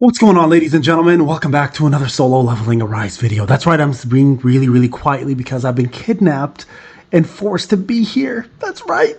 What's going on, ladies and gentlemen? Welcome back to another solo leveling Arise video. That's right, I'm being really quietly because I've been kidnapped and forced to be here. That's right.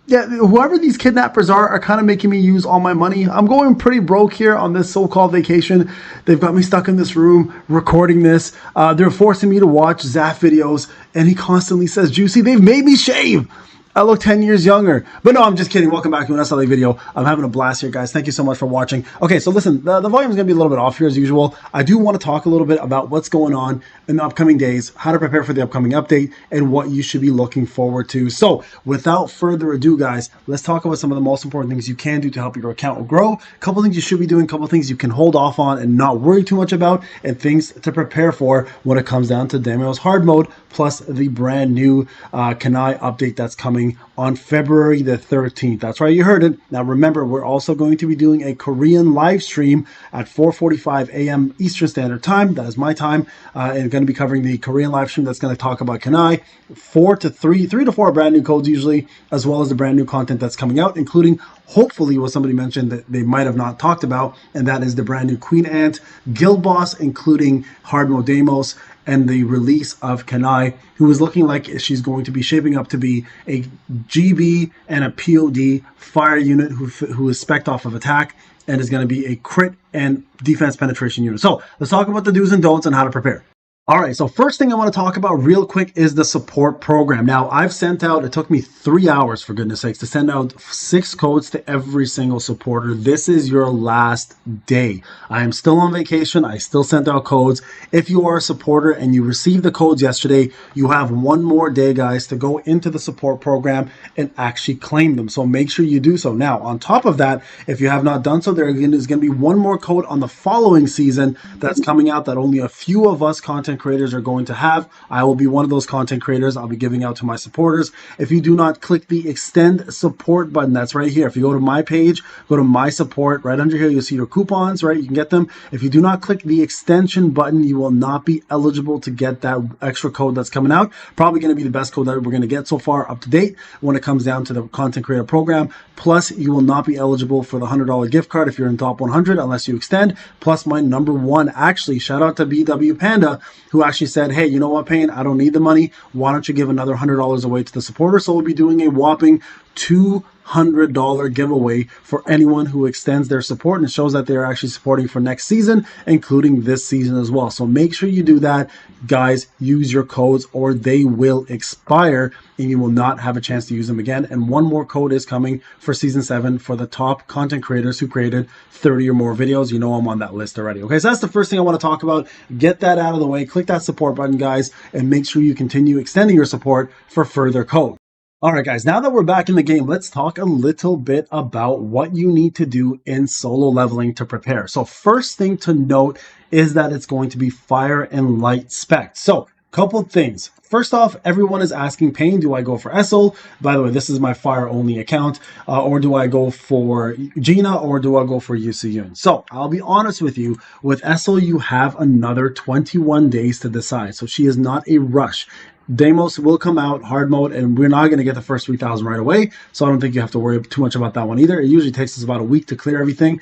Yeah, whoever these kidnappers are kind of making me use all my money. I'm going pretty broke here on this so-called vacation. They've got me stuck in this room recording this. They're forcing me to watch Zaf videos, and he constantly says, "Juicy, they've made me shave. I look 10 years younger." But no, I'm just kidding. Welcome back to an SLA video. I'm having a blast here, guys. Thank you so much for watching. Okay, so listen, the volume is going to be a little bit off here as usual. I do want to talk a little bit about what's going on in the upcoming days, how to prepare for the upcoming update, and what you should be looking forward to. So without further ado, guys, let's talk about some of the most important things you can do to help your account grow. A couple things you should be doing, a couple things you can hold off on and not worry too much about, and things to prepare for when it comes down to Demos hard mode, plus the brand new KANAE update that's coming on February the 13th. That's right, you heard it. Now remember, we're also going to be doing a Korean live stream at 4:45 a.m. Eastern Standard Time. That is my time, and going to be covering the Korean live stream that's going to talk about KANAE. 3 to 4 brand new codes usually, as well as the brand new content that's coming out, including hopefully what somebody mentioned that they might have not talked about, and that is the brand new Queen Ant Guild Boss, including hard mode Demos, and the release of KANAE, who is looking like she's going to be shaping up to be a GB and a POD fire unit who is spec'd off of attack and is going to be a crit and defense penetration unit. So let's talk about the do's and don'ts and how to prepare. All right, so first thing I want to talk about real quick is the support program. Now, I've sent out, it took me 3 hours, for goodness sakes, to send out 6 codes to every single supporter. This is your last day. I am still on vacation. I still sent out codes. If you are a supporter and you received the codes yesterday, you have 1 more day, guys, to go into the support program and actually claim them. So make sure you do so. Now, on top of that, if you have not done so, there is going to be 1 more code on the following season that's coming out that only a few of us content creators are going to have. I will be one of those content creators. I'll be giving out to my supporters. If you do not click the extend support button, that's right here. If you go to my page, go to my support, right under here, you'll see your coupons, right? You can get them. If you do not click the extension button, you will not be eligible to get that extra code that's coming out. Probably going to be the best code that we're going to get so far up to date when it comes down to the content creator program. Plus, you will not be eligible for the $100 gift card if you're in top 100 unless you extend. Plus, my number 1, actually, shout out to BW Panda, who actually said, "Hey, you know what, Payne? I don't need the money. Why don't you give another $100 away to the supporter?" So we'll be doing a whopping $200 giveaway for anyone who extends their support and shows that they're actually supporting for next season, including this season as well. So make sure you do that, guys. Use your codes or they will expire and you will not have a chance to use them again. And 1 more code is coming for season 7 for the top content creators who created 30 or more videos. You know I'm on that list already. Okay, so that's the first thing I want to talk about. Get that out of the way. Click that support button, guys, and make sure you continue extending your support for further code. All right, guys, now that we're back in the game, let's talk a little bit about what you need to do in solo leveling to prepare. So first thing to note is that it's going to be fire and light spec. So couple things. First off, everyone is asking, Payne, do I go for Essel? By the way, this is my fire only account. Or do I go for Gina, or do I go for Yusuyun? So I'll be honest with you, with Essel, you have another 21 days to decide. So she is not a rush. Demos will come out hard mode, and we're not going to get the first 3,000 right away, so I don't think you have to worry too much about that one either. It usually takes us about a week to clear everything.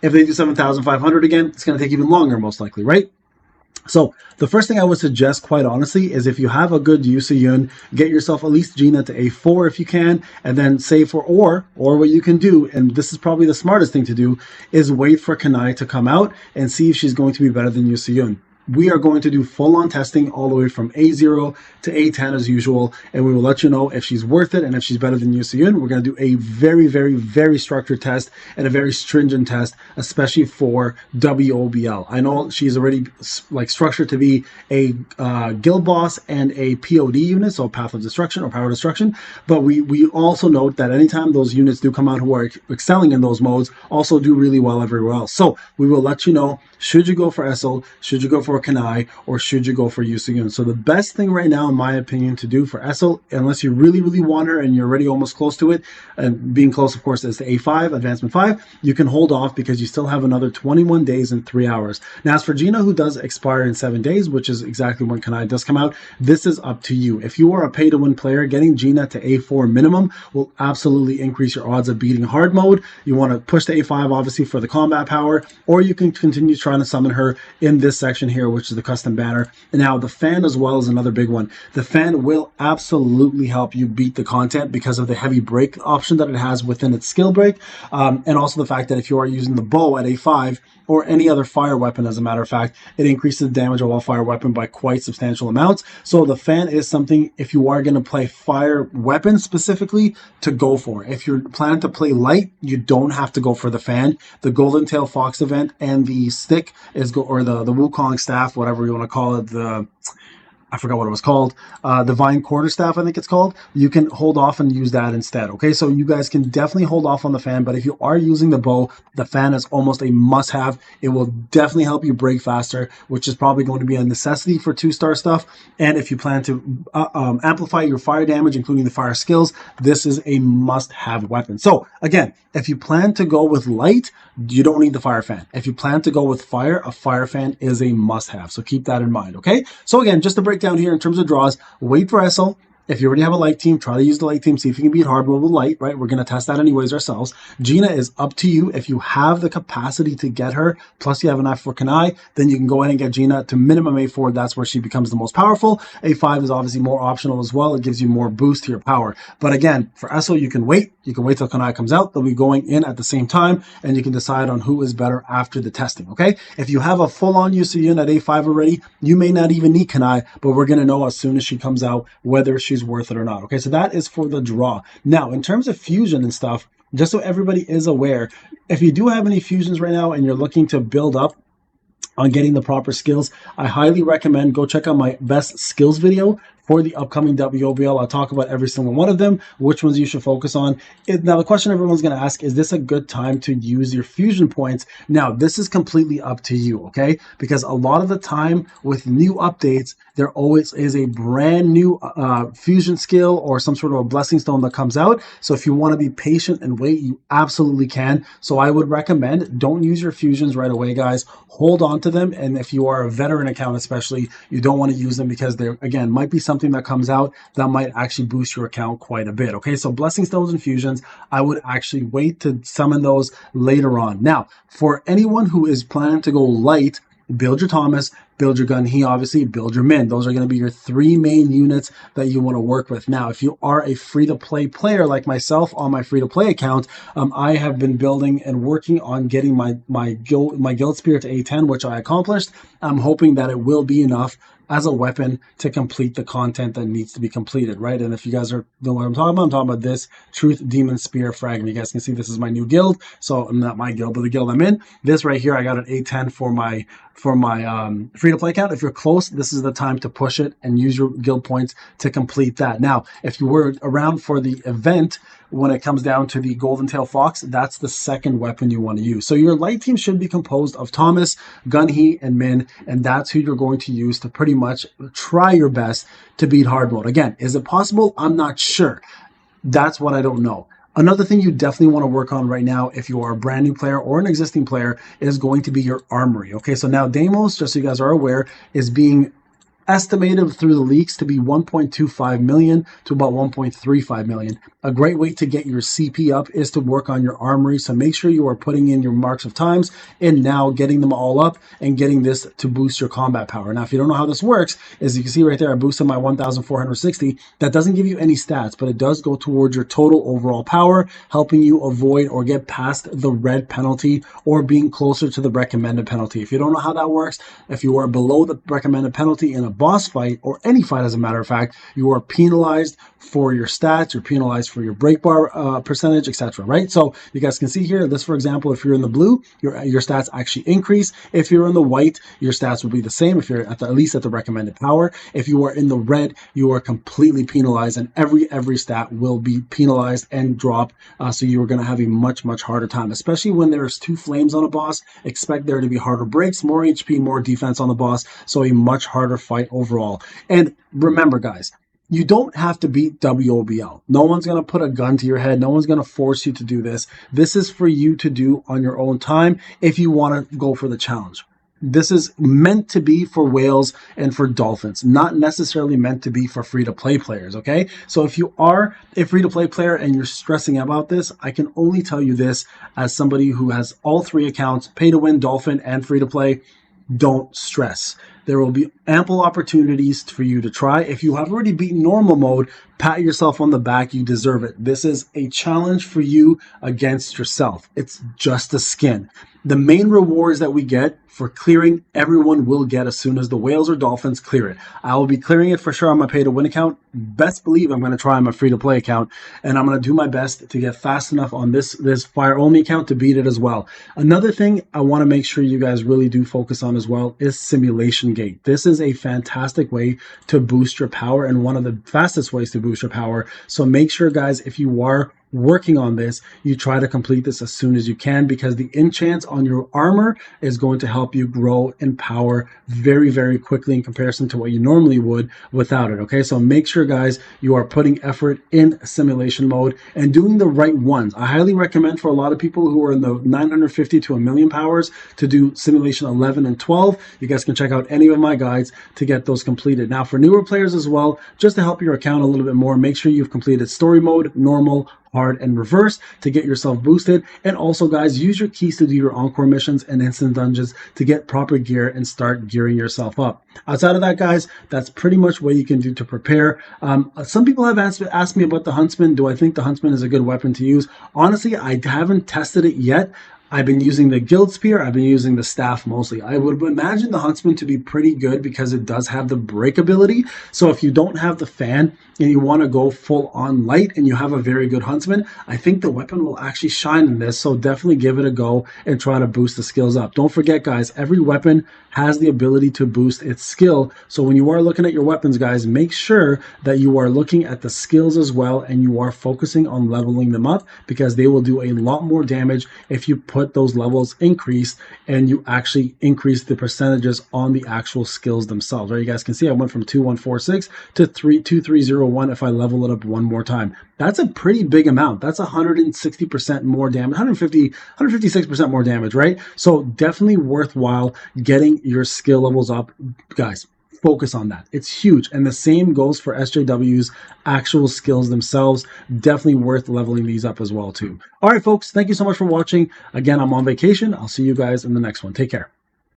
If they do 7,500 again, it's going to take even longer, most likely, right? So the first thing I would suggest, quite honestly, is if you have a good Yusuyun, get yourself at least Gina to A4 if you can, and then save for or what you can do, and this is probably the smartest thing to do, is wait for KANAE to come out and see if she's going to be better than Yusuyun. We are going to do full-on testing all the way from A0 to A10 as usual, and we will let you know if she's worth it and if she's better than Yusuyun. We're going to do a very structured test and a very stringent test, especially for WOBL. I know she's already like structured to be a guild boss and a POD unit, so Path of Destruction or Power Destruction, but we also note that anytime those units do come out who are excelling in those modes, also do really well everywhere else. So we will let you know, should you go for Essel, should you go for for KANAE or should you go for Yusugun? So the best thing right now, in my opinion, to do for Essel, unless you really, really want her and you're already almost close to it, and being close, of course, is the A5, Advancement 5, you can hold off because you still have another 21 days and 3 hours. Now, as for Gina, who does expire in 7 days, which is exactly when KANAE does come out, this is up to you. If you are a pay-to-win player, getting Gina to A4 minimum will absolutely increase your odds of beating hard mode. You want to push to A5, obviously, for the combat power, or you can continue trying to summon her in this section here, which is the custom banner. And now the fan as well is another big one. The fan will absolutely help you beat the content because of the heavy break option that it has within its skill break, and also the fact that if you are using the bow at A5 or any other fire weapon, as a matter of fact, it increases the damage of all fire weapon by quite substantial amounts. So the fan is something, if you are going to play fire weapons specifically, to go for. If you're planning to play light, you don't have to go for the fan. The Golden Tail Fox event and the stick is or the Wukong staff, whatever you want to call it, I forgot what it was called, Divine Quarterstaff, I think it's called. You can hold off and use that instead, okay? So you guys can definitely hold off on the fan, but if you are using the bow, the fan is almost a must-have. It will definitely help you break faster, which is probably going to be a necessity for 2-star stuff. And if you plan to amplify your fire damage, including the fire skills, this is a must-have weapon. So again, if you plan to go with light, you don't need the fire fan. If you plan to go with fire, a fire fan is a must-have. So keep that in mind, okay? So again, just to break down here in terms of draws, wait for Essel. If you already have a light team, try to use the light team, see if you can beat hard mode with light, right? We're going to test that anyways ourselves. Gina is up to you. If you have the capacity to get her, plus you have enough for KANAE, then you can go ahead and get Gina to minimum A4. That's where she becomes the most powerful. A5 is obviously more optional as well. It gives you more boost to your power. But again, for Essel, you can wait. You can wait till KANAE comes out. They'll be going in at the same time, and you can decide on who is better after the testing, okay? If you have a full-on Yusugun at A5 already, you may not even need KANAE, but we're going to know as soon as she comes out whether she's worth it or not, okay? So that is for the draw. Now, in terms of fusion and stuff, just so everybody is aware, if you do have any fusions right now and you're looking to build up on getting the proper skills, I highly recommend go check out my best skills video for the upcoming WOBL. I'll talk about every single one of them, which ones you should focus on. Now, the question everyone's going to ask, is this a good time to use your fusion points? Now, this is completely up to you, okay? Because a lot of the time with new updates, there always is a brand new fusion skill or some sort of a blessing stone that comes out. So if you want to be patient and wait, you absolutely can. So I would recommend don't use your fusions right away, guys. Hold on to them. And if you are a veteran account especially, you don't want to use them because there, again, might be something that comes out that might actually boost your account quite a bit, okay? So blessing stones and fusions, I would actually wait to summon those later on. Now, for anyone who is planning to go light, build your Thomas, build your Gun He, obviously, build your Min. Those are going to be your 3 main units that you want to work with. Now, if you are a free-to-play player like myself on my free-to-play account, I have been building and working on getting my guild spirit to A10, which I accomplished. I'm hoping that it will be enough as a weapon to complete the content that needs to be completed, right? And if you guys are know what I'm talking about this Truth Demon Spear Fragment. You guys can see this is my new guild. So not my guild, but the guild I'm in. This right here, I got an A10 for my free-to-play account. If you're close, this is the time to push it and use your guild points to complete that. Now, if you were around for the event, when it comes down to the Golden Tail Fox, that's the second weapon you want to use. So your light team should be composed of Thomas, Gun He, and Min, and that's who you're going to use to pretty much try your best to beat hard mode. Again, is it possible? I'm not sure. That's what I don't know. Another thing you definitely want to work on right now, if you are a brand new player or an existing player, is going to be your armory. Okay, so now Deimos, just so you guys are aware, is being estimated through the leaks to be 1.25 million to about 1.35 million. A great way to get your CP up is to work on your armory. So make sure you are putting in your marks of times and now getting them all up and getting this to boost your combat power. Now, if you don't know how this works, as you can see right there, I boosted my 1,460. That doesn't give you any stats, but it does go towards your total overall power, helping you avoid or get past the red penalty or being closer to the recommended penalty. If you don't know how that works, if you are below the recommended penalty and boss fight, or any fight as a matter of fact, you are penalized for your stats, you're penalized for your break bar percentage, etc. Right? So you guys can see here, this for example, if you're in the blue, your stats actually increase. If you're in the white, your stats will be the same if you're at least at the recommended power. If you are in the red, you are completely penalized, and every stat will be penalized and drop. So you're going to have a much harder time, especially when there's 2 flames on a boss. Expect there to be harder breaks, more HP, more defense on the boss, so a much harder fight overall. And remember, guys, you don't have to beat WOBL. No one's going to put a gun to your head. No one's going to force you to do this. This is for you to do on your own time if you want to go for the challenge. This is meant to be for whales and for dolphins, not necessarily meant to be for free-to-play players, okay? So if you are a free-to-play player and you're stressing about this, I can only tell you this as somebody who has all 3 accounts, pay-to-win, dolphin, and free-to-play. Don't stress. There will be ample opportunities for you to try. If you have already beaten normal mode, pat yourself on the back. You deserve it. This is a challenge for you against yourself. It's just a skin. The main rewards that we get for clearing, everyone will get as soon as the whales or dolphins clear it. I will be clearing it for sure on my pay-to-win account. Best believe I'm going to try on my free-to-play account, and I'm going to do my best to get fast enough on this fire-only account to beat it as well. Another thing I want to make sure you guys really do focus on as well is Simulation Gate. This is a fantastic way to boost your power and one of the fastest ways to boost your power. So make sure, guys, if you are working on this, you try to complete this as soon as you can, because the enchants on your armor is going to help you grow in power very quickly in comparison to what you normally would without it. Okay, so make sure, guys, you are putting effort in simulation mode and doing the right ones. I highly recommend for a lot of people who are in the 950 to 1,000,000 powers to do simulation 11 and 12. You guys can check out any of my guides to get those completed. Now, for newer players as well, just to help your account a little bit more, make sure you've completed story mode, normal, hard, and reverse to get yourself boosted. And also, guys, use your keys to do your encore missions and instant dungeons to get proper gear and start gearing yourself up. Outside of that, guys, that's pretty much what you can do to prepare. Some people have asked me about the Huntsman. Do I think the Huntsman is a good weapon to use? Honestly, I haven't tested it yet. I've been using the Guild Spear. I've been using the staff mostly. I would imagine the Huntsman to be pretty good because it does have the break ability. So if you don't have the fan and you want to go full on light and you have a very good Huntsman, I think the weapon will actually shine in this. So definitely give it a go and try to boost the skills up. Don't forget, guys, every weapon has the ability to boost its skill. So when you are looking at your weapons, guys, make sure that you are looking at the skills as well and you are focusing on leveling them up, because they will do a lot more damage if you put those levels increased and you actually increase the percentages on the actual skills themselves. Right, you guys can see I went from 2146 to 2301 if I level it up one more time. That's a pretty big amount. That's 160% more damage, 156% more damage, right? So definitely worthwhile getting your skill levels up, guys. Focus on that. It's huge. And the same goes for SJW's actual skills themselves. Definitely worth leveling these up as well too. All right, folks, thank you so much for watching. Again, I'm on vacation. I'll see you guys in the next one. Take care.